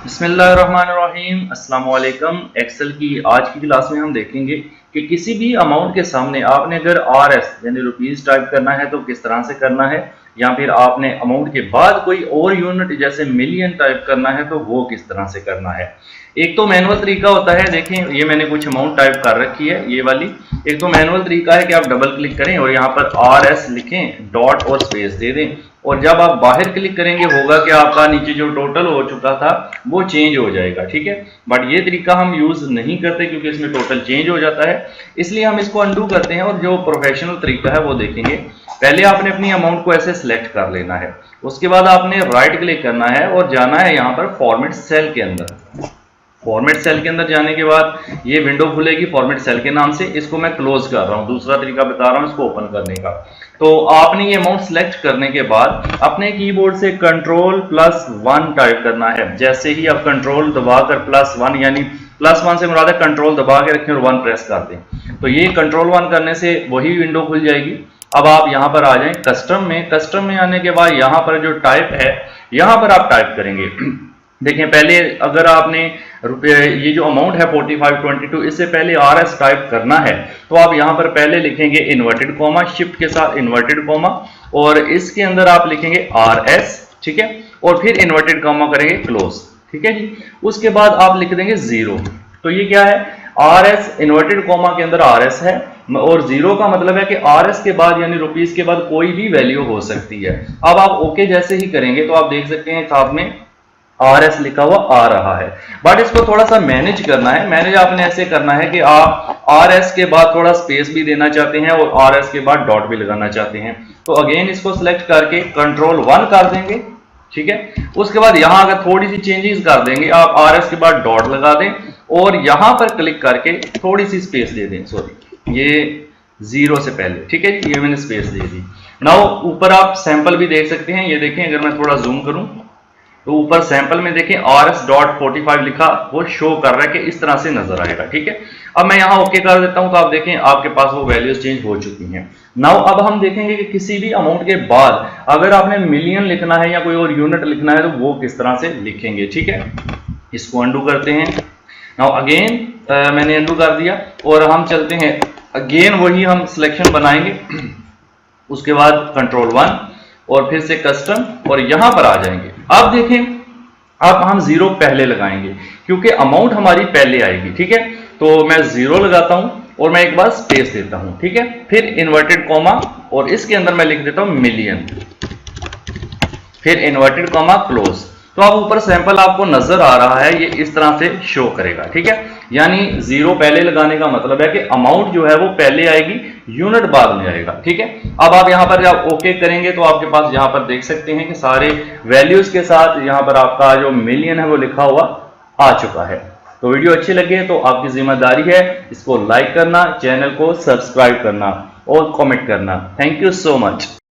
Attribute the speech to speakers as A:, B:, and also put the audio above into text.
A: बिस्मिल्लाहिर्रहमानिर्रहीम अस्सलाम वालेकुम। एक्सेल की आज की क्लास में हम देखेंगे कि किसी भी अमाउंट के सामने आपने अगर RS यानी रुपीस टाइप करना है तो किस तरह से करना है, या फिर आपने अमाउंट के बाद कोई और यूनिट जैसे मिलियन टाइप करना है तो वो किस तरह से करना है। एक तो मैनुअल तरीका होता है, देखें ये मैंने कुछ अमाउंट टाइप कर रखी है ये वाली। एक तो मैनुअल तरीका है कि आप डबल क्लिक करें और यहाँ पर RS लिखें, डॉट और स्पेस दे दें, और जब आप बाहर क्लिक करेंगे होगा कि आपका नीचे जो टोटल हो चुका था वो चेंज हो जाएगा, ठीक है। बट ये तरीका हम यूज नहीं करते क्योंकि इसमें टोटल चेंज हो जाता है, इसलिए हम इसको अंडू करते हैं और जो प्रोफेशनल तरीका है वो देखेंगे। पहले आपने अपनी अमाउंट को ऐसे सिलेक्ट कर लेना है, उसके बाद आपने राइट क्लिक करना है और जाना है यहाँ पर फॉर्मेट सेल के अंदर। फॉर्मेट सेल के अंदर जाने के बाद ये विंडो खुलेगी फॉर्मेट सेल के नाम से। इसको मैं क्लोज कर रहा हूँ, दूसरा तरीका बता रहा हूँ इसको ओपन करने का। तो आपने ये अमाउंट सेलेक्ट करने के बाद अपने कीबोर्ड से Ctrl+1 टाइप करना है। जैसे ही आप कंट्रोल दबाकर +1 यानी +1 से मुराद है कंट्रोल दबा के रखें और 1 प्रेस कर दें, तो ये Ctrl+1 करने से वही विंडो खुल जाएगी। अब आप यहाँ पर आ जाएं कस्टम में आने के बाद यहाँ पर जो टाइप है यहाँ पर आप टाइप करेंगे। देखें पहले अगर आपने रुपये ये जो अमाउंट है 4522, इससे पहले RS टाइप करना है तो आप यहाँ पर पहले लिखेंगे इन्वर्टेड कॉमा, शिफ्ट के साथ इन्वर्टेड कॉमा, और इसके अंदर आप लिखेंगे RS, ठीक है, और फिर इन्वर्टेड कॉमा करेंगे क्लोज, ठीक है जी। उसके बाद आप लिख देंगे 0। तो ये क्या है, RS इन्वर्टेड कॉमा के अंदर RS है और 0 का मतलब है कि RS के बाद यानी रुपीस के बाद कोई भी वैल्यू हो सकती है। अब आप ओके जैसे ही करेंगे तो आप देख सकते हैं साथ में RS लिखा हुआ आ रहा है। बट इसको थोड़ा सा मैनेज करना है। मैनेज आपने ऐसे करना है कि आप RS के बाद थोड़ा स्पेस भी देना चाहते हैं और RS के बाद डॉट भी लगाना चाहते हैं, तो अगेन इसको सिलेक्ट करके Ctrl+1 कर देंगे, ठीक है। उसके बाद यहाँ अगर थोड़ी सी चेंजेस कर देंगे, आप RS के बाद डॉट लगा दें और यहाँ पर क्लिक करके थोड़ी सी स्पेस दे दें, सॉरी ये 0 से पहले, ठीक है जी, ये मैंने स्पेस दे दी। नाउ ऊपर आप सैंपल भी देख सकते हैं, ये देखें अगर मैं थोड़ा जूम करूं तो ऊपर सैंपल में देखें RS.45 लिखा वो शो कर रहा है कि इस तरह से नजर आएगा, ठीक है। अब मैं यहाँ ओके कर देता हूं तो आप देखें आपके पास वो वैल्यूज चेंज हो चुकी हैं। नाउ अब हम देखेंगे कि किसी भी अमाउंट के बाद अगर आपने मिलियन लिखना है या कोई और यूनिट लिखना है तो वो किस तरह से लिखेंगे, ठीक है। इसको अंडू करते हैं। नाउ अगेन मैंने अंडू कर दिया और हम चलते हैं अगेन वही हम सिलेक्शन बनाएंगे, उसके बाद Ctrl+1 और फिर से कस्टम और यहां पर आ जाएंगे। अब देखें अब हम 0 पहले लगाएंगे क्योंकि अमाउंट हमारी पहले आएगी, ठीक है। तो मैं 0 लगाता हूं और मैं एक बार स्पेस देता हूं, ठीक है, फिर इन्वर्टेड कॉमा और इसके अंदर मैं लिख देता हूं मिलियन, फिर इन्वर्टेड कॉमा क्लोज। तो अब ऊपर सैंपल आपको नजर आ रहा है, ये इस तरह से शो करेगा, ठीक है। यानी 0 पहले लगाने का मतलब है कि अमाउंट जो है वो पहले आएगी, यूनिट बाद में आएगा, ठीक है। अब आप यहाँ पर जब ओके करेंगे तो आपके पास यहाँ पर देख सकते हैं कि सारे वैल्यूज के साथ यहाँ पर आपका जो मिलियन है वो लिखा हुआ आ चुका है। तो वीडियो अच्छी लगे तो आपकी जिम्मेदारी है इसको लाइक करना, चैनल को सब्सक्राइब करना और कॉमेंट करना। Thank you so much.